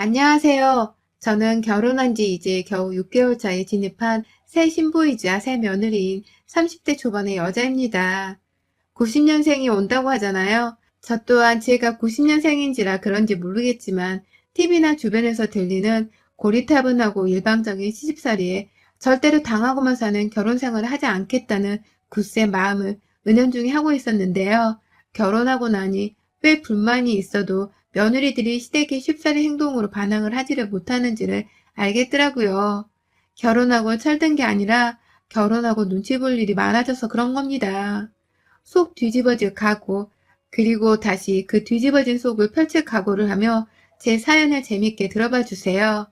안녕하세요. 저는 결혼한 지 이제 겨우 6개월 차에 진입한 새 신부이자 새 며느리인 30대 초반의 여자입니다. 90년생이 온다고 하잖아요. 저 또한 제가 90년생인지라 그런지 모르겠지만 TV나 주변에서 들리는 고리타분하고 일방적인 시집살이에 절대로 당하고만 사는 결혼 생활을 하지 않겠다는 굳세 마음을 은연중에 하고 있었는데요. 결혼하고 나니 왜 불만이 있어도 며느리들이 시댁의 쉽사리 행동으로 반항을 하지를 못하는지를 알겠더라고요. 결혼하고 철든 게 아니라 결혼하고 눈치 볼 일이 많아져서 그런 겁니다. 속 뒤집어질 각오, 그리고 다시 그 뒤집어진 속을 펼칠 각오를 하며 제 사연을 재밌게 들어봐 주세요.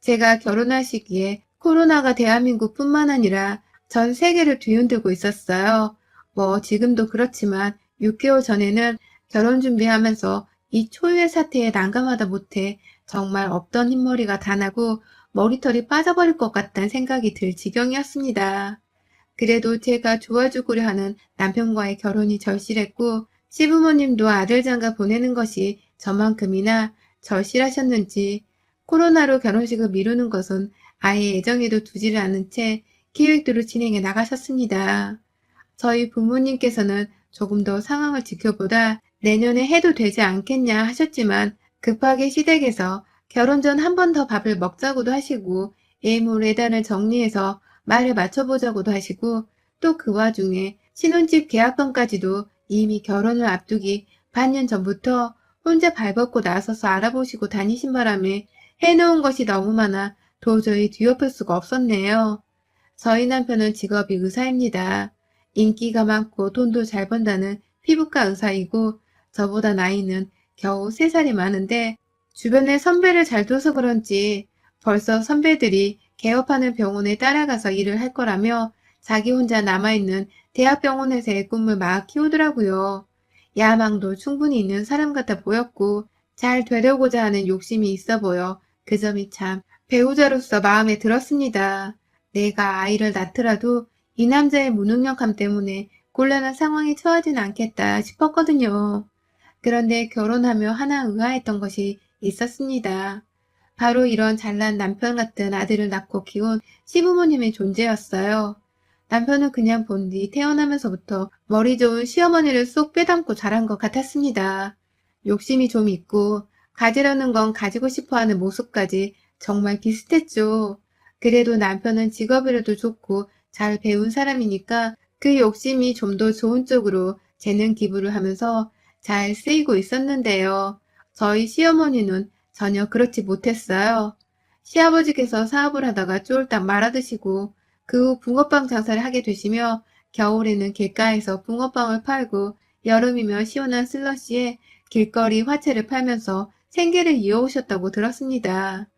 제가 결혼할 시기에 코로나가 대한민국뿐만 아니라 전 세계를 뒤흔들고 있었어요. 뭐 지금도 그렇지만 6개월 전에는 결혼 준비하면서 이 초유의 사태에 난감하다 못해 정말 없던 흰머리가 다 나고 머리털이 빠져버릴 것 같다는 생각이 들 지경이었습니다. 그래도 제가 좋아주고려 하는 남편과의 결혼이 절실했고 시부모님도 아들 장가 보내는 것이 저만큼이나 절실하셨는지 코로나로 결혼식을 미루는 것은 아예 예정에도 두지를 않은 채 기획대로 진행해 나가셨습니다. 저희 부모님께서는 조금 더 상황을 지켜보다 내년에 해도 되지 않겠냐 하셨지만 급하게 시댁에서 결혼 전 한 번 더 밥을 먹자고도 하시고 예물예단을 정리해서 말을 맞춰보자고도 하시고 또 그 와중에 신혼집 계약건까지도 이미 결혼을 앞두기 반년 전부터 혼자 발벗고 나서서 알아보시고 다니신 바람에 해놓은 것이 너무 많아 도저히 뒤엎을 수가 없었네요. 저희 남편은 직업이 의사입니다. 인기가 많고 돈도 잘 번다는 피부과 의사이고 저보다 나이는 겨우 3살이 많은데 주변에 선배를 잘 둬서 그런지 벌써 선배들이 개업하는 병원에 따라가서 일을 할 거라며 자기 혼자 남아있는 대학병원에서의 꿈을 막 키우더라고요. 야망도 충분히 있는 사람 같아 보였고 잘 되려고자 하는 욕심이 있어 보여 그 점이 참 배우자로서 마음에 들었습니다. 내가 아이를 낳더라도 이 남자의 무능력함 때문에 곤란한 상황에 처하진 않겠다 싶었거든요. 그런데 결혼하며 하나 의아했던 것이 있었습니다. 바로 이런 잘난 남편 같은 아들을 낳고 키운 시부모님의 존재였어요. 남편은 그냥 본 뒤 태어나면서부터 머리 좋은 시어머니를 쏙 빼닮고 자란 것 같았습니다. 욕심이 좀 있고 가지려는 건 가지고 싶어하는 모습까지 정말 비슷했죠. 그래도 남편은 직업이라도 좋고 잘 배운 사람이니까 그 욕심이 좀 더 좋은 쪽으로 재능 기부를 하면서 잘 쓰이고 있었는데요. 저희 시어머니는 전혀 그렇지 못했어요. 시아버지께서 사업을 하다가 쫄딱 말아드시고 그 후 붕어빵 장사를 하게 되시며 겨울에는 길가에서 붕어빵을 팔고 여름이면 시원한 슬러시에 길거리 화채를 팔면서 생계를 이어오셨다고 들었습니다.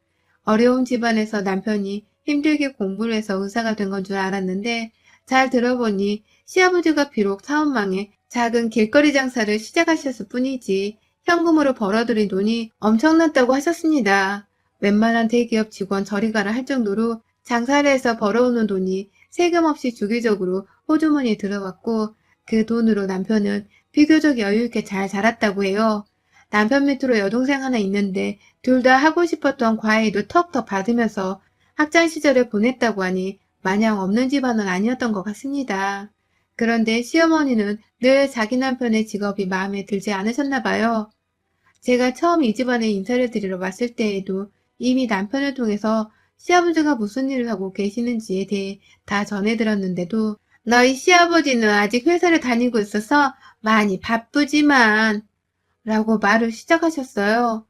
어려운 집안에서 남편이 힘들게 공부를 해서 의사가 된 건 줄 알았는데 잘 들어보니 시아버지가 비록 사업망에 작은 길거리 장사를 시작하셨을 뿐이지 현금으로 벌어들인 돈이 엄청났다고 하셨습니다. 웬만한 대기업 직원 저리 가라 할 정도로 장사를 해서 벌어오는 돈이 세금 없이 주기적으로 호주머니에 들어왔고 그 돈으로 남편은 비교적 여유있게 잘 자랐다고 해요. 남편 밑으로 여동생 하나 있는데 둘 다 하고 싶었던 과외도 턱턱 받으면서 학창 시절을 보냈다고 하니 마냥 없는 집안은 아니었던 것 같습니다. 그런데 시어머니는 늘 자기 남편의 직업이 마음에 들지 않으셨나 봐요. 제가 처음 이 집안에 인사를 드리러 왔을 때에도 이미 남편을 통해서 시아버지가 무슨 일을 하고 계시는지에 대해 다 전해들었는데도 너희 시아버지는 아직 회사를 다니고 있어서 많이 바쁘지만 라고 말을 시작하셨어요.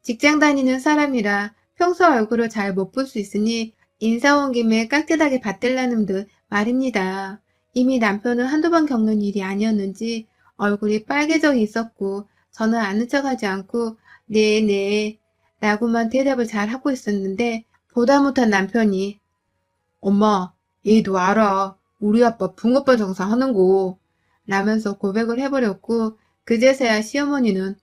직장 다니는 사람이라 평소 얼굴을 잘 못 볼 수 있으니 인사 온 김에 깍듯하게 받들라는 듯 말입니다. 이미 남편은 한두 번 겪는 일이 아니었는지 얼굴이 빨개져 있었고 저는 아는 척하지 않고 네네 라고만 대답을 잘 하고 있었는데 보다 못한 남편이 엄마 얘도 알아. 우리 아빠 붕어빵 장사 하는 거 라면서 고백을 해버렸고 그제서야 시어머니는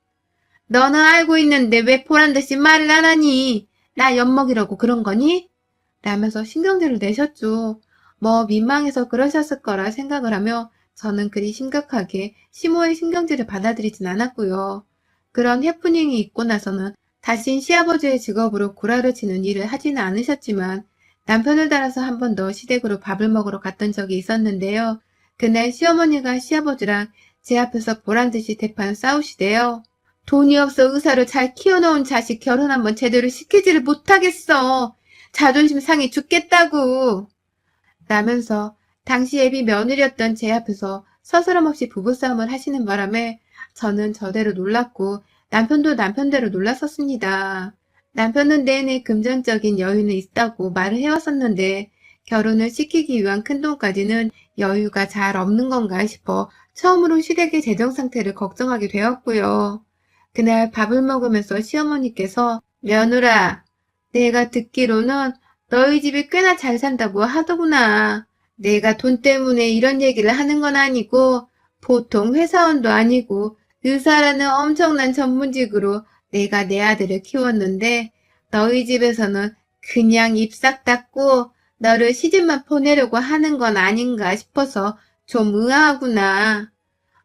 너는 알고 있는데 왜 보란듯이 말을 안 하니? 나 엿먹이라고 그런 거니? 라면서 신경질을 내셨죠. 뭐 민망해서 그러셨을 거라 생각을 하며 저는 그리 심각하게 시모의 신경질을 받아들이진 않았고요. 그런 해프닝이 있고 나서는 다신 시아버지의 직업으로 구라를 치는 일을 하지는 않으셨지만 남편을 따라서 한 번 더 시댁으로 밥을 먹으러 갔던 적이 있었는데요. 그날 시어머니가 시아버지랑 제 앞에서 보란듯이 대판 싸우시대요. 돈이 없어 의사를 잘 키워놓은 자식 결혼 한번 제대로 시키지를 못하겠어. 자존심 상해 죽겠다고. 라면서 당시 애비 며느리였던 제 앞에서 서스럼없이 부부싸움을 하시는 바람에 저는 저대로 놀랐고 남편도 남편대로 놀랐었습니다. 남편은 내내 금전적인 여유는 있다고 말을 해왔었는데 결혼을 시키기 위한 큰돈까지는 여유가 잘 없는 건가 싶어 처음으로 시댁의 재정 상태를 걱정하게 되었고요. 그날 밥을 먹으면서 시어머니께서 며느라, 내가 듣기로는 너희 집이 꽤나 잘 산다고 하더구나. 내가 돈 때문에 이런 얘기를 하는 건 아니고 보통 회사원도 아니고 의사라는 엄청난 전문직으로 내가 내 아들을 키웠는데 너희 집에서는 그냥 입 싹 닫고 너를 시집만 보내려고 하는 건 아닌가 싶어서 좀 의아하구나.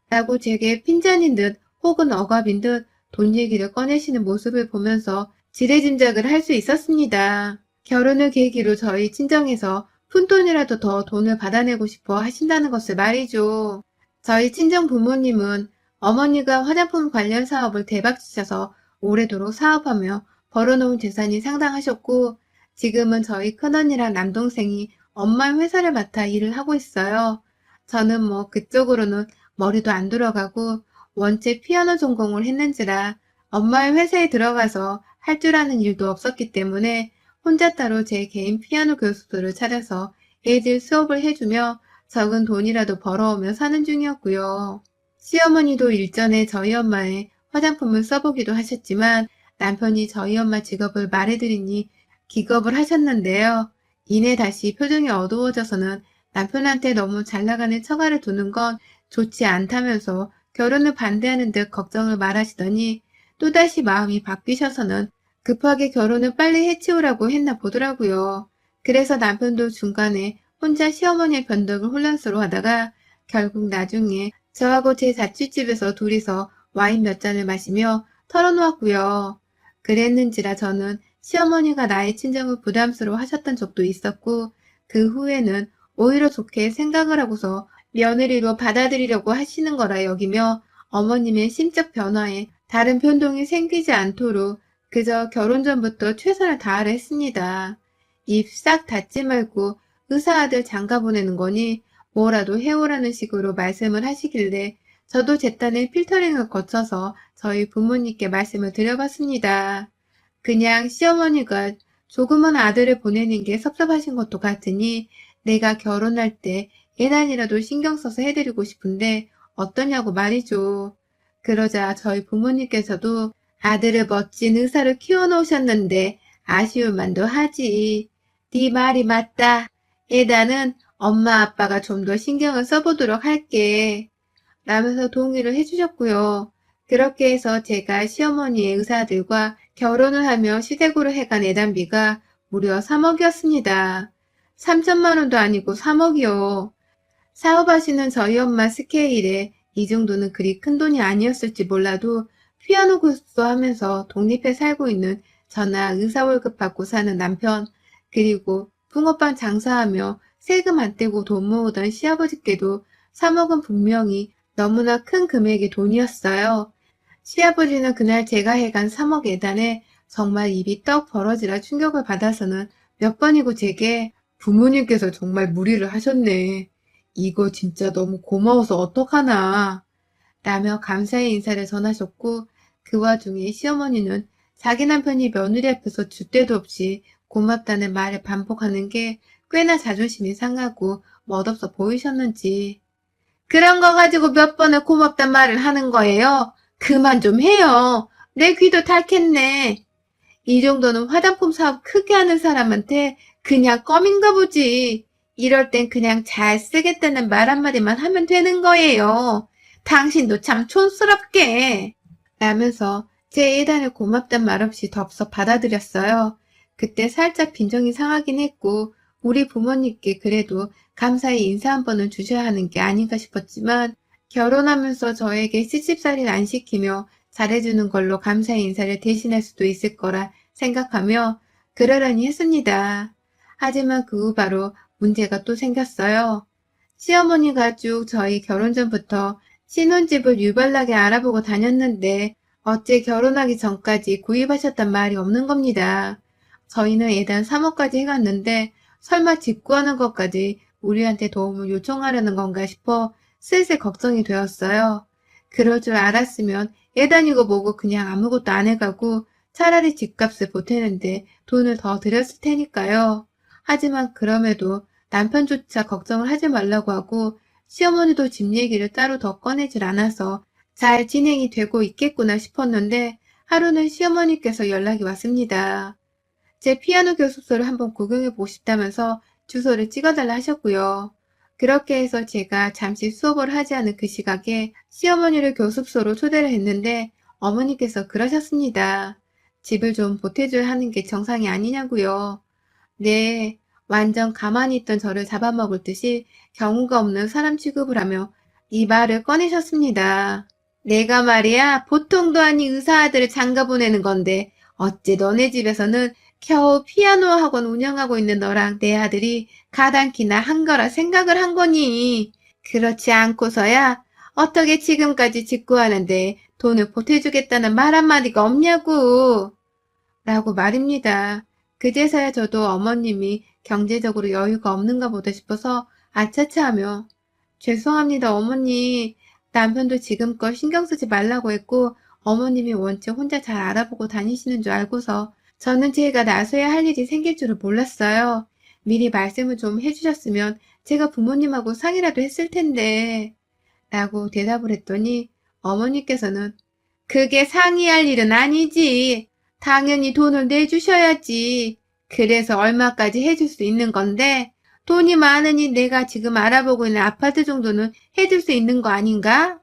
라고 제게 핀잔인 듯 혹은 억압인 듯 돈 얘기를 꺼내시는 모습을 보면서 지레짐작을 할 수 있었습니다. 결혼을 계기로 저희 친정에서 푼돈이라도 더 돈을 받아내고 싶어 하신다는 것을 말이죠. 저희 친정 부모님은 어머니가 화장품 관련 사업을 대박치셔서 오래도록 사업하며 벌어놓은 재산이 상당하셨고 지금은 저희 큰언니랑 남동생이 엄마의 회사를 맡아 일을 하고 있어요. 저는 뭐 그쪽으로는 머리도 안 들어가고 원체 피아노 전공을 했는지라 엄마의 회사에 들어가서 할 줄 아는 일도 없었기 때문에 혼자 따로 제 개인 피아노 교습소를 차려서 애들 수업을 해주며 적은 돈이라도 벌어오며 사는 중이었고요. 시어머니도 일전에 저희 엄마의 화장품을 써보기도 하셨지만 남편이 저희 엄마 직업을 말해드리니 기겁을 하셨는데요. 이내 다시 표정이 어두워져서는 남편한테 너무 잘나가는 처가를 두는 건 좋지 않다면서 결혼을 반대하는 듯 걱정을 말하시더니 또다시 마음이 바뀌셔서는 급하게 결혼을 빨리 해치우라고 했나 보더라고요. 그래서 남편도 중간에 혼자 시어머니의 변덕을 혼란스러워하다가 결국 나중에 저하고 제 자취집에서 둘이서 와인 몇 잔을 마시며 털어놓았고요. 그랬는지라 저는 시어머니가 나의 친정을 부담스러워 하셨던 적도 있었고 그 후에는 오히려 좋게 생각을 하고서 며느리로 받아들이려고 하시는 거라 여기며 어머님의 심적 변화에 다른 변동이 생기지 않도록 그저 결혼 전부터 최선을 다하려 했습니다. 입 싹 닫지 말고 의사 아들 장가 보내는 거니 뭐라도 해오라는 식으로 말씀을 하시길래 저도 제 딴에 필터링을 거쳐서 저희 부모님께 말씀을 드려봤습니다. 그냥 시어머니가 조그만 아들을 보내는 게 섭섭하신 것도 같으니 내가 결혼할 때 예단이라도 신경 써서 해드리고 싶은데 어떠냐고 말이죠. 그러자 저희 부모님께서도 아들을 멋진 의사로 키워놓으셨는데 아쉬울 만도 하지. 네 말이 맞다. 예단은 엄마 아빠가 좀 더 신경을 써보도록 할게. 라면서 동의를 해주셨고요. 그렇게 해서 제가 시어머니의 의사들과 결혼을 하며 시댁으로 해간 예단비가 무려 3억이었습니다. 3천만 원도 아니고 3억이요. 사업하시는 저희 엄마 스케일에 이 정도는 그리 큰 돈이 아니었을지 몰라도 피아노 교습소 하면서 독립해 살고 있는 저나 의사 월급 받고 사는 남편, 그리고 붕어빵 장사하며 세금 안 떼고 돈 모으던 시아버지께도 3억은 분명히 너무나 큰 금액의 돈이었어요. 시아버지는 그날 제가 해간 3억 예단에 정말 입이 떡 벌어지라 충격을 받아서는 몇 번이고 제게 부모님께서 정말 무리를 하셨네. 이거 진짜 너무 고마워서 어떡하나. 라며 감사의 인사를 전하셨고 그 와중에 시어머니는 자기 남편이 며느리 앞에서 줏대도 없이 고맙다는 말을 반복하는 게 꽤나 자존심이 상하고 멋없어 보이셨는지 그런 거 가지고 몇 번을 고맙단 말을 하는 거예요. 그만 좀 해요. 내 귀도 닳겠네. 이 정도는 화장품 사업 크게 하는 사람한테 그냥 껌인가 보지. 이럴 땐 그냥 잘 쓰겠다는 말 한마디만 하면 되는 거예요. 당신도 참 촌스럽게. 라면서 제 예단을 고맙단 말 없이 덥석 받아들였어요. 그때 살짝 빈정이 상하긴 했고 우리 부모님께 그래도 감사히 인사 한 번은 주셔야 하는 게 아닌가 싶었지만 결혼하면서 저에게 시집살이를 안 시키며 잘해주는 걸로 감사의 인사를 대신할 수도 있을 거라 생각하며 그러려니 했습니다. 하지만 그 후 바로 문제가 또 생겼어요. 시어머니가 쭉 저희 결혼 전부터 신혼집을 유별나게 알아보고 다녔는데 어째 결혼하기 전까지 구입하셨단 말이 없는 겁니다. 저희는 예단 3억까지 해갔는데 설마 집 구하는 것까지 우리한테 도움을 요청하려는 건가 싶어 슬슬 걱정이 되었어요. 그럴 줄 알았으면 예단이고 뭐고 그냥 아무것도 안 해가고 차라리 집값을 보태는데 돈을 더 들였을 테니까요. 하지만 그럼에도 남편조차 걱정을 하지 말라고 하고 시어머니도 집 얘기를 따로 더 꺼내질 않아서 잘 진행이 되고 있겠구나 싶었는데 하루는 시어머니께서 연락이 왔습니다. 제 피아노 교습소를 한번 구경해보고 싶다면서 주소를 찍어달라 하셨고요. 그렇게 해서 제가 잠시 수업을 하지 않은 그 시각에 시어머니를 교습소로 초대를 했는데 어머니께서 그러셨습니다. 집을 좀 보태줘야 하는 게 정상이 아니냐고요. 네, 완전 가만히 있던 저를 잡아먹을 듯이 경우가 없는 사람 취급을 하며 이 말을 꺼내셨습니다. 내가 말이야 보통도 아닌 의사 아들을 장가 보내는 건데 어째 너네 집에서는 겨우 피아노 학원 운영하고 있는 너랑 내 아들이 가당키나 한 거라 생각을 한 거니. 그렇지 않고서야 어떻게 지금까지 직구하는데 돈을 보태주겠다는 말 한마디가 없냐고. 라고 말입니다. 그제서야 저도 어머님이 경제적으로 여유가 없는가 보다 싶어서 아차차 하며 죄송합니다 어머니. 남편도 지금껏 신경 쓰지 말라고 했고 어머님이 원체 혼자 잘 알아보고 다니시는 줄 알고서 저는 제가 나서야 할 일이 생길 줄을 몰랐어요. 미리 말씀을 좀 해주셨으면 제가 부모님하고 상의라도 했을 텐데 라고 대답을 했더니 어머니께서는 그게 상의할 일은 아니지. 당연히 돈을 내주셔야지. 그래서 얼마까지 해줄 수 있는 건데 돈이 많으니 내가 지금 알아보고 있는 아파트 정도는 해줄 수 있는 거 아닌가?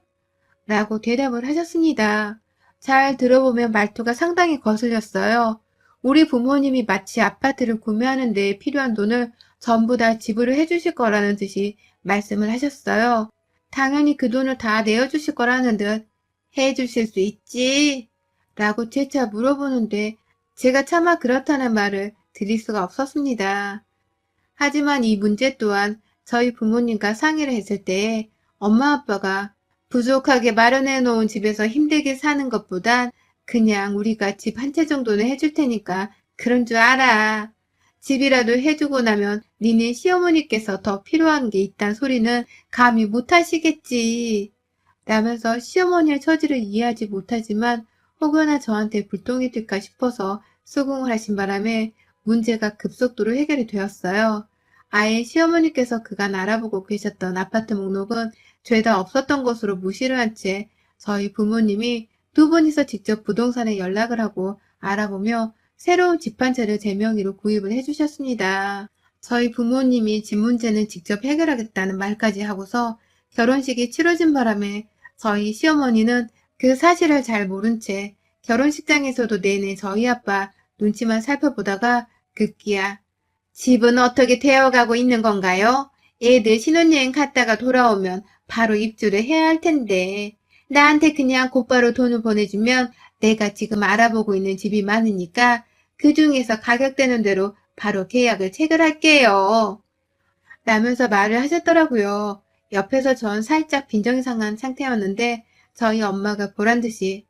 라고 대답을 하셨습니다. 잘 들어보면 말투가 상당히 거슬렸어요. 우리 부모님이 마치 아파트를 구매하는 데 필요한 돈을 전부 다 지불을 해주실 거라는 듯이 말씀을 하셨어요. 당연히 그 돈을 다 내어주실 거라는 듯 해주실 수 있지? 라고 재차 물어보는데 제가 차마 그렇다는 말을 드릴 수가 없었습니다. 하지만 이 문제 또한 저희 부모님과 상의를 했을 때에 엄마 아빠가 부족하게 마련해 놓은 집에서 힘들게 사는 것보단 그냥 우리가 집 한 채 정도는 해줄 테니까 그런 줄 알아. 집이라도 해주고 나면 니네 시어머니께서 더 필요한 게 있단 소리는 감히 못하시겠지. 라면서 시어머니의 처지를 이해하지 못하지만 혹여나 저한테 불똥이 될까 싶어서 수긍을 하신 바람에 문제가 급속도로 해결이 되었어요. 아예 시어머니께서 그간 알아보고 계셨던 아파트 목록은 죄다 없었던 것으로 무시를 한 채 저희 부모님이 두 분이서 직접 부동산에 연락을 하고 알아보며 새로운 집 한 채를 제 명의로 구입을 해주셨습니다. 저희 부모님이 집 문제는 직접 해결하겠다는 말까지 하고서 결혼식이 치러진 바람에 저희 시어머니는 그 사실을 잘 모른 채 결혼식장에서도 내내 저희 아빠 눈치만 살펴보다가 급기야 집은 어떻게 되어가고 있는 건가요? 애들 신혼여행 갔다가 돌아오면 바로 입주를 해야 할 텐데 나한테 그냥 곧바로 돈을 보내주면 내가 지금 알아보고 있는 집이 많으니까 그 중에서 가격되는 대로 바로 계약을 체결할게요. 라면서 말을 하셨더라고요. 옆에서 전 살짝 빈정이 상한 상태였는데 저희 엄마가 보란듯이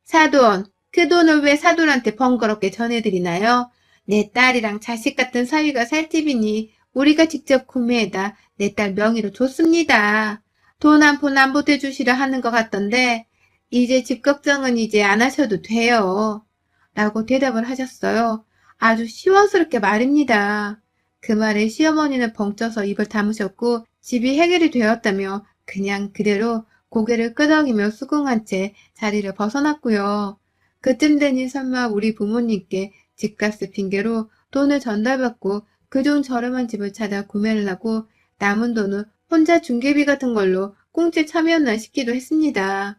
사돈, 그 돈을 왜 사돈한테 번거롭게 전해드리나요? 내 딸이랑 자식 같은 사위가 살 집이니 우리가 직접 구매해다 내 딸 명의로 줬습니다. 돈 한 푼 안 보태주시려 하는 것 같던데 이제 집 걱정은 이제 안 하셔도 돼요. 라고 대답을 하셨어요. 아주 시원스럽게 말입니다. 그 말에 시어머니는 벙쪄서 입을 다무셨고 집이 해결이 되었다며 그냥 그대로 고개를 끄덕이며 수긍한 채 자리를 벗어났고요. 그쯤 되니 설마 우리 부모님께 집값을 핑계로 돈을 전달받고 그중 저렴한 집을 찾아 구매를 하고 남은 돈은 혼자 중개비 같은 걸로 꽁ጭ 참여했나 싶기도 했습니다.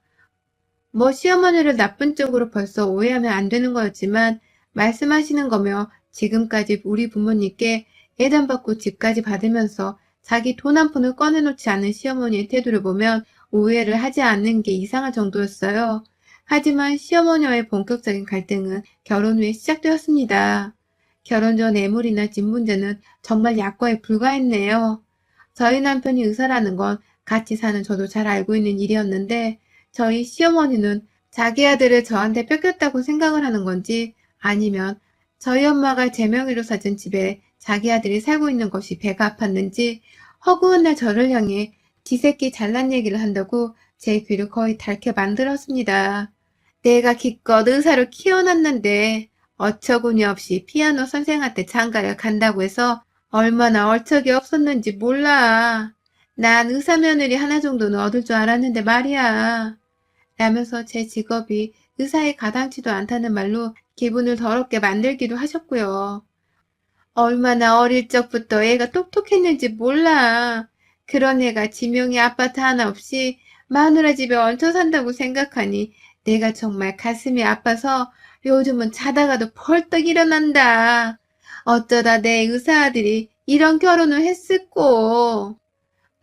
뭐 시어머니를 나쁜 쪽으로 벌써 오해하면 안 되는 거였지만 말씀하시는 거며 지금까지 우리 부모님께 예단받고 집까지 받으면서 자기 돈 한 푼을 꺼내놓지 않은 시어머니의 태도를 보면 오해를 하지 않는 게 이상할 정도였어요. 하지만 시어머니와의 본격적인 갈등은 결혼 후에 시작되었습니다. 결혼 전 애물이나 집 문제는 정말 약과에 불과했네요. 저희 남편이 의사라는 건 같이 사는 저도 잘 알고 있는 일이었는데 저희 시어머니는 자기 아들을 저한테 뺏겼다고 생각을 하는 건지 아니면 저희 엄마가 제 명의로 사준 집에 자기 아들이 살고 있는 것이 배가 아팠는지 허구한 날 저를 향해 지 새끼 잘난 얘기를 한다고 제 귀를 거의 닳게 만들었습니다. 내가 기껏 의사로 키워놨는데 어처구니 없이 피아노 선생한테 장가를 간다고 해서 얼마나 얼척이 없었는지 몰라. 난 의사 며느리 하나 정도는 얻을 줄 알았는데 말이야. 라면서 제 직업이 의사에 가당치도 않다는 말로 기분을 더럽게 만들기도 하셨고요. 얼마나 어릴 적부터 애가 똑똑했는지 몰라. 그런 애가 지명이 아파트 하나 없이 마누라 집에 얹혀 산다고 생각하니 내가 정말 가슴이 아파서 요즘은 자다가도 벌떡 일어난다. 어쩌다 내 의사 아들이 이런 결혼을 했을꼬.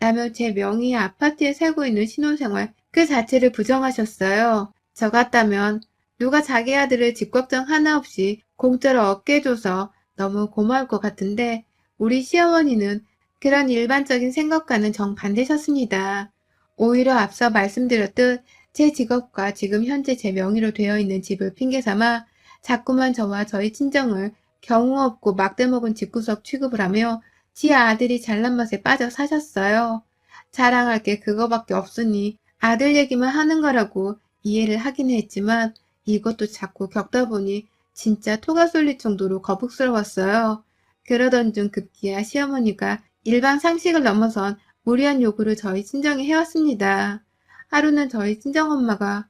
라며 제 명의의 아파트에 살고 있는 신혼생활 그 자체를 부정하셨어요. 저 같다면 누가 자기 아들을 집 걱정 하나 없이 공짜로 얻게 해줘서 너무 고마울 것 같은데 우리 시어머니는 그런 일반적인 생각과는 정반대셨습니다. 오히려 앞서 말씀드렸듯 제 직업과 지금 현재 제 명의로 되어 있는 집을 핑계삼아 자꾸만 저와 저희 친정을 경우 없고 막대먹은 집구석 취급을 하며 지 아들이 잘난 맛에 빠져 사셨어요. 자랑할 게 그거밖에 없으니 아들 얘기만 하는 거라고 이해를 하긴 했지만 이것도 자꾸 겪다 보니 진짜 토가 쏠릴 정도로 거북스러웠어요. 그러던 중 급기야 시어머니가 일반 상식을 넘어선 무리한 요구를 저희 친정에 해왔습니다. 하루는 저희 친정엄마가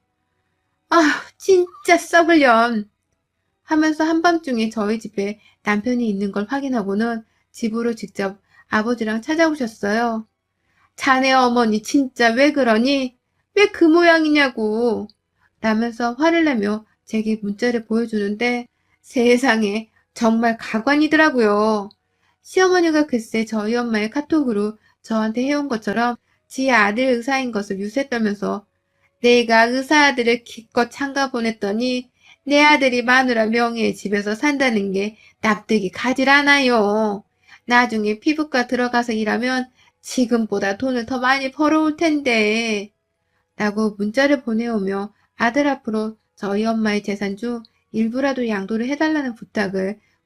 아 진짜 썩을년 하면서 한밤중에 저희 집에 남편이 있는 걸 확인하고는 집으로 직접 아버지랑 찾아오셨어요. 자네 어머니 진짜 왜 그러니? 왜 그 모양이냐고 라면서 화를 내며 제게 문자를 보여주는데 세상에 정말 가관이더라고요. 시어머니가 글쎄 저희 엄마의 카톡으로 저한테 해온 것처럼 지 아들 의사인 것을 유세 떨면서 내가 의사 아들을 기껏 창가 보냈더니 내 아들이 마누라 명의의 집에서 산다는 게 납득이 가질 않아요. 나중에 피부과 들어가서 일하면 지금보다 돈을 더 많이 벌어올 텐데 라고 문자를 보내오며 아들 앞으로 저희 엄마의 재산 중 일부라도 양도를 해달라는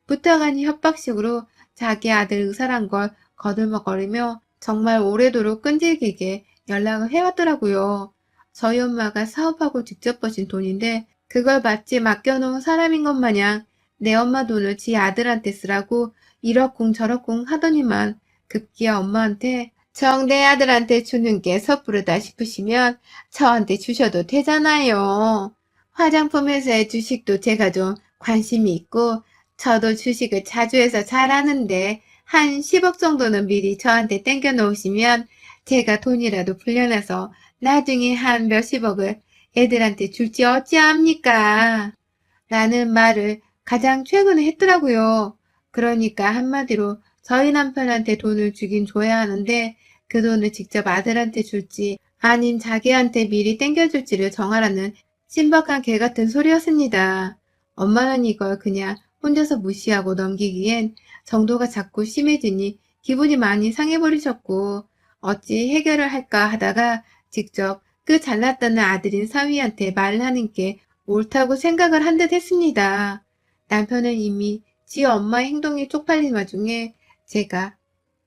부탁 아닌 협박식으로 자기 아들 의사란 걸 거들먹거리며 정말 오래도록 끈질기게 연락을 해왔더라고요. 저희 엄마가 사업하고 직접 버신 돈인데 그걸 마치 맡겨놓은 사람인 것 마냥 내 엄마 돈을 지 아들한테 쓰라고 이러쿵 저러쿵 하더니만 급기야 엄마한테 정 내 아들한테 주는 게 섣부르다 싶으시면 저한테 주셔도 되잖아요. 화장품 회사의 주식도 제가 좀 관심이 있고 저도 주식을 자주 해서 잘 아는데 한 10억 정도는 미리 저한테 땡겨 놓으시면 제가 돈이라도 불려놔서 나중에 한 몇십억을 애들한테 줄지 어찌합니까? 라는 말을 가장 최근에 했더라고요. 그러니까 한마디로 저희 남편한테 돈을 주긴 줘야 하는데 그 돈을 직접 아들한테 줄지 아닌 자기한테 미리 땡겨줄지를 정하라는 신박한 개 같은 소리였습니다. 엄마는 이걸 그냥 혼자서 무시하고 넘기기엔 정도가 자꾸 심해지니 기분이 많이 상해버리셨고 어찌 해결을 할까 하다가 직접 그 잘났다는 아들인 사위한테 말을 하는 게 옳다고 생각을 한 듯 했습니다. 남편은 이미 지 엄마의 행동에 쪽팔린 와중에 제가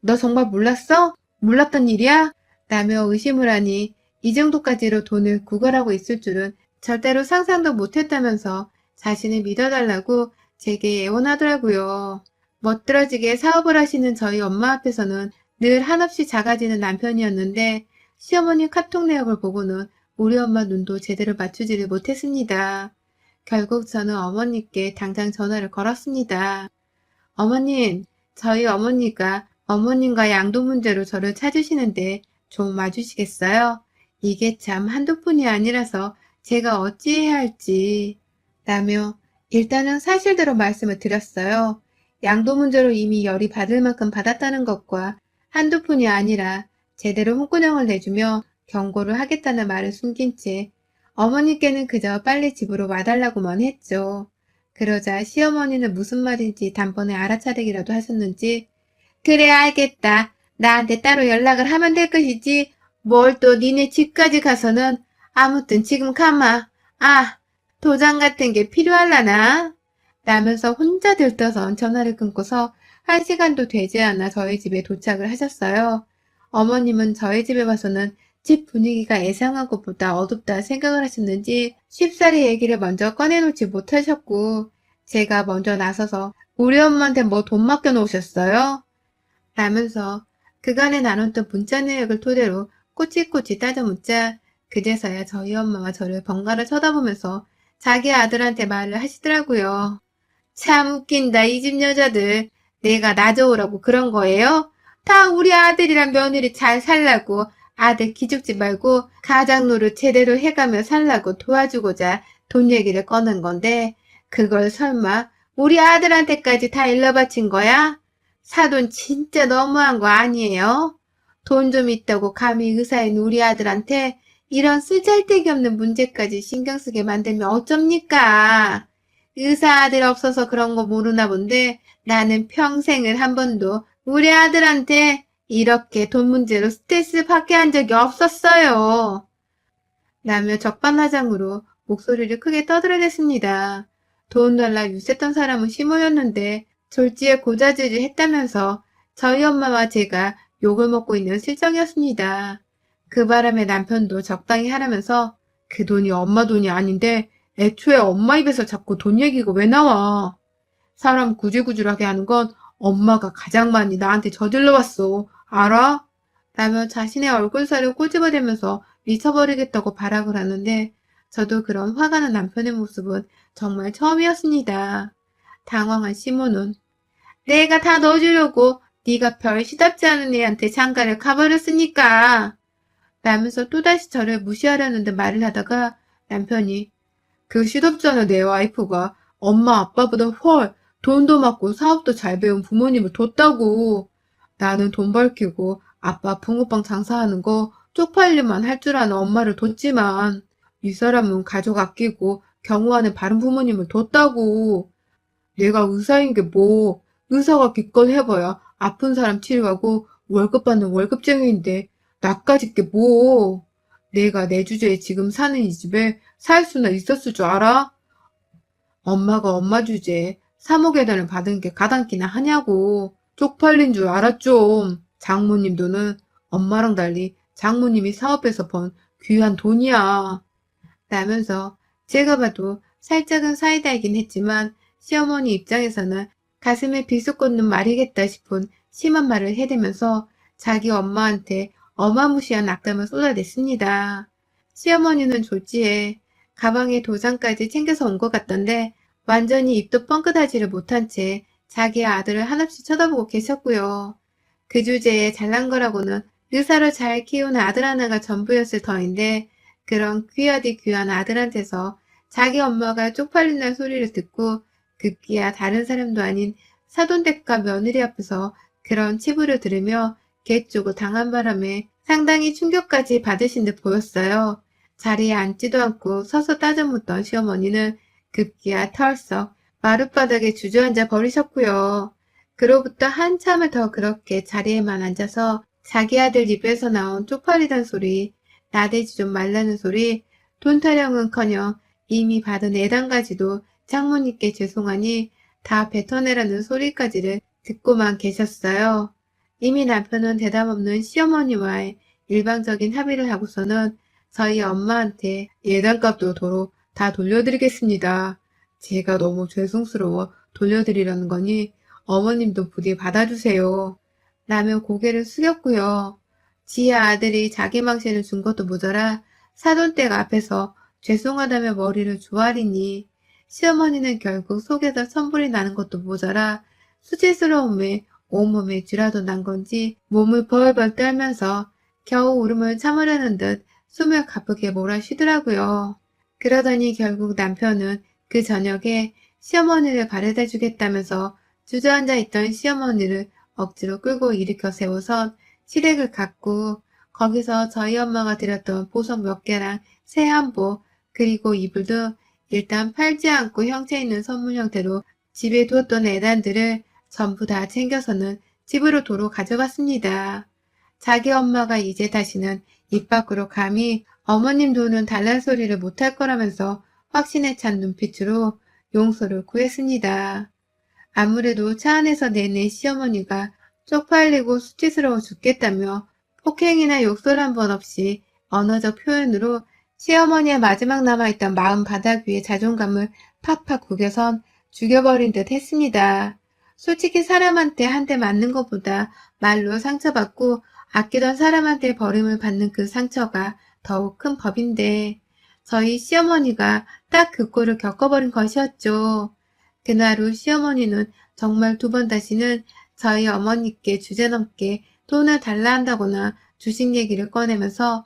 너 정말 몰랐어? 몰랐던 일이야? 라며 의심을 하니 이 정도까지로 돈을 구걸하고 있을 줄은 절대로 상상도 못했다면서 자신을 믿어달라고 제게 애원하더라고요. 멋들어지게 사업을 하시는 저희 엄마 앞에서는 늘 한없이 작아지는 남편이었는데 시어머니 카톡 내역을 보고는 우리 엄마 눈도 제대로 맞추지를 못했습니다. 결국 저는 어머니께 당장 전화를 걸었습니다. 어머님, 저희 어머니가 어머님과 양도 문제로 저를 찾으시는데 좀 와주시겠어요? 이게 참 한두 푼이 아니라서 제가 어찌해야 할지 라며 일단은 사실대로 말씀을 드렸어요. 양도 문제로 이미 열이 받을 만큼 받았다는 것과 한두 푼이 아니라 제대로 홍군형을 내주며 경고를 하겠다는 말을 숨긴 채 어머니께는 그저 빨리 집으로 와달라고만 했죠. 그러자 시어머니는 무슨 말인지 단번에 알아차리기라도 하셨는지 그래 알겠다. 나한테 따로 연락을 하면 될 것이지. 뭘 또 니네 집까지 가서는 아무튼 지금 가마. 아, 도장 같은 게 필요할라나? 라면서 혼자 들떠선 전화를 끊고서 1시간도 되지 않아 저희 집에 도착을 하셨어요. 어머님은 저희 집에 와서는 집 분위기가 예상한 것보다 어둡다 생각을 하셨는지 쉽사리 얘기를 먼저 꺼내놓지 못하셨고 제가 먼저 나서서 우리 엄마한테 뭐 돈 맡겨놓으셨어요? 라면서 그간에 나눴던 문자 내역을 토대로 꼬치꼬치 따져 묻자 그제서야 저희 엄마와 저를 번갈아 쳐다보면서 자기 아들한테 말을 하시더라고요. 참 웃긴다 이 집 여자들. 내가 나 좋으라고 그런 거예요? 다 우리 아들이랑 며느리 잘 살라고 아들 기죽지 말고 가장 노릇 제대로 해가며 살라고 도와주고자 돈 얘기를 꺼낸 건데 그걸 설마 우리 아들한테까지 다 일러바친 거야? 사돈 진짜 너무한 거 아니에요? 돈 좀 있다고 감히 의사인 우리 아들한테 이런 쓰잘데기 없는 문제까지 신경 쓰게 만들면 어쩝니까? 의사 아들 없어서 그런 거 모르나 본데 나는 평생을 한 번도 우리 아들한테 이렇게 돈 문제로 스트레스 받게 한 적이 없었어요. 라며 적반하장으로 목소리를 크게 떠들어댔습니다. 돈 달라 유세했던 사람은 시모였는데 졸지에 고자질을 했다면서 저희 엄마와 제가 욕을 먹고 있는 실정이었습니다. 그 바람에 남편도 적당히 하라면서 그 돈이 엄마 돈이 아닌데 애초에 엄마 입에서 자꾸 돈 얘기가 왜 나와. 사람 구질구질하게 하는 건 엄마가 가장 많이 나한테 저질러 왔어. 알아? 라며 자신의 얼굴살을 꼬집어대면서 미쳐버리겠다고 발악을 하는데 저도 그런 화가 난 남편의 모습은 정말 처음이었습니다. 당황한 시모는 내가 다 넣어주려고 네가 별 시답지 않은 애한테 장가를 가버렸으니까 라면서 또다시 저를 무시하려는 듯 말을 하다가 남편이 그 시덥지 않은 내 와이프가 엄마 아빠보다 훨 돈도 많고 사업도 잘 배운 부모님을 뒀다고. 나는 돈 벌기고 아빠 붕어빵 장사하는 거 쪽팔리만 할 줄 아는 엄마를 뒀지만 이 사람은 가족 아끼고 경호하는 바른 부모님을 뒀다고. 내가 의사인 게 뭐, 의사가 기껏 해봐야 아픈 사람 치료하고 월급 받는 월급쟁이인데 나까짓 게 뭐. 내가 내 주제에 지금 사는 이 집에 살 수나 있었을 줄 알아? 엄마가 엄마 주제에 3억 예단을 받은 게 가당키나 하냐고. 쪽팔린 줄 알아 좀. 장모님 돈은 엄마랑 달리 장모님이 사업해서 번 귀한 돈이야. 라면서 제가 봐도 살짝은 사이다이긴 했지만 시어머니 입장에서는 가슴에 비수 꽂는 말이겠다 싶은 심한 말을 해대면서 자기 엄마한테 어마무시한 악담을 쏟아냈습니다. 시어머니는 졸지에 가방에 도장까지 챙겨서 온 것 같던데 완전히 입도 뻥끗하지를 못한 채 자기 아들을 한없이 쳐다보고 계셨고요. 그 주제에 잘난 거라고는 의사로 잘 키운 아들 하나가 전부였을 터인데 그런 귀하디 귀한 아들한테서 자기 엄마가 쪽팔린다는 소리를 듣고 급기야 다른 사람도 아닌 사돈댁과 며느리 앞에서 그런 치부를 들으며 개쪽을 당한 바람에 상당히 충격까지 받으신 듯 보였어요. 자리에 앉지도 않고 서서 따져 묻던 시어머니는 급기야 털썩 마룻바닥에 주저앉아 버리셨고요. 그로부터 한참을 더 그렇게 자리에만 앉아서 자기 아들 입에서 나온 쪽팔리던 소리, 나대지 좀 말라는 소리, 돈 타령은커녕 이미 받은 애단까지도 장모님께 죄송하니 다 뱉어내라는 소리까지를 듣고만 계셨어요. 이미 남편은 대답 없는 시어머니와의 일방적인 합의를 하고서는 저희 엄마한테 예단값도 도로 다 돌려드리겠습니다. 제가 너무 죄송스러워 돌려드리라는 거니 어머님도 부디 받아주세요. 라며 고개를 숙였고요. 지혜 아들이 자기 망신을 준 것도 모자라 사돈댁 앞에서 죄송하다며 머리를 조아리니 시어머니는 결국 속에서 천불이 나는 것도 모자라 수치스러움에 온몸에 쥐라도 난 건지 몸을 벌벌 떨면서 겨우 울음을 참으려는 듯 숨을 가쁘게 몰아쉬더라고요. 그러더니 결국 남편은 그 저녁에 시어머니를 바래다 주겠다면서 주저앉아 있던 시어머니를 억지로 끌고 일으켜 세워서 시댁을 갔고 거기서 저희 엄마가 드렸던 보석 몇 개랑 새 한복 그리고 이불도 일단 팔지 않고 형체 있는 선물 형태로 집에 두었던 애단들을 전부 다 챙겨서는 집으로 도로 가져갔습니다. 자기 엄마가 이제 다시는 입 밖으로 감히 어머님 돈은 달란 소리를 못할 거라면서 확신에 찬 눈빛으로 용서를 구했습니다. 아무래도 차 안에서 내내 시어머니가 쪽팔리고 수치스러워 죽겠다며 폭행이나 욕설 한 번 없이 언어적 표현으로 시어머니의 마지막 남아있던 마음 바닥 위에 자존감을 팍팍 구겨선 죽여버린 듯 했습니다. 솔직히 사람한테 한 대 맞는 것보다 말로 상처받고 아끼던 사람한테 버림을 받는 그 상처가 더욱 큰 법인데 저희 시어머니가 딱 그 꼴을 겪어버린 것이었죠. 그날 후 시어머니는 정말 두 번 다시는 저희 어머니께 주제넘게 돈을 달라 한다거나 주식 얘기를 꺼내면서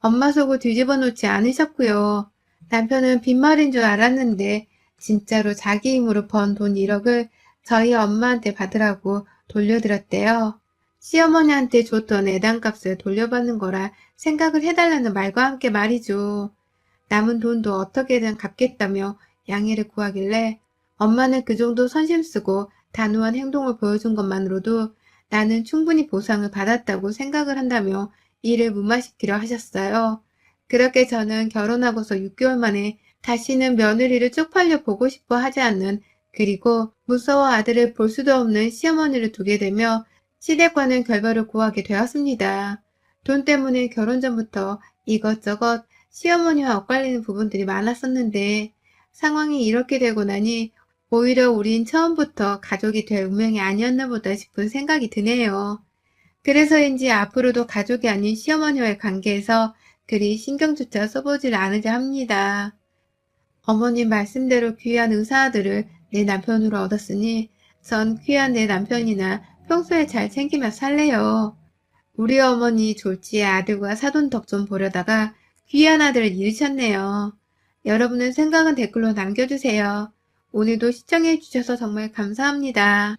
엄마 속을 뒤집어 놓지 않으셨고요. 남편은 빈말인 줄 알았는데 진짜로 자기 힘으로 번 돈 1억을 저희 엄마한테 받으라고 돌려드렸대요. 시어머니한테 줬던 애단값을 돌려받는 거라 생각을 해달라는 말과 함께 말이죠. 남은 돈도 어떻게든 갚겠다며 양해를 구하길래 엄마는 그 정도 선심 쓰고 단호한 행동을 보여준 것만으로도 나는 충분히 보상을 받았다고 생각을 한다며 이를 무마시키려 하셨어요. 그렇게 저는 결혼하고서 6개월 만에 다시는 며느리를 쪽팔려 보고 싶어 하지 않는 그리고 무서워 아들을 볼 수도 없는 시어머니를 두게 되며 시댁과는 결별을 고하게 되었습니다. 돈 때문에 결혼 전부터 이것저것 시어머니와 엇갈리는 부분들이 많았었는데 상황이 이렇게 되고 나니 오히려 우린 처음부터 가족이 될 운명이 아니었나 보다 싶은 생각이 드네요. 그래서인지 앞으로도 가족이 아닌 시어머니와의 관계에서 그리 신경조차 써보질 않으려 합니다. 어머님 말씀대로 귀한 의사아들을 내 남편으로 얻었으니 전 귀한 내 남편이나 평소에 잘 챙기며 살래요. 우리 어머니 졸지에 아들과 사돈 덕 좀 보려다가 귀한 아들을 잃으셨네요. 여러분의 생각은 댓글로 남겨주세요. 오늘도 시청해주셔서 정말 감사합니다.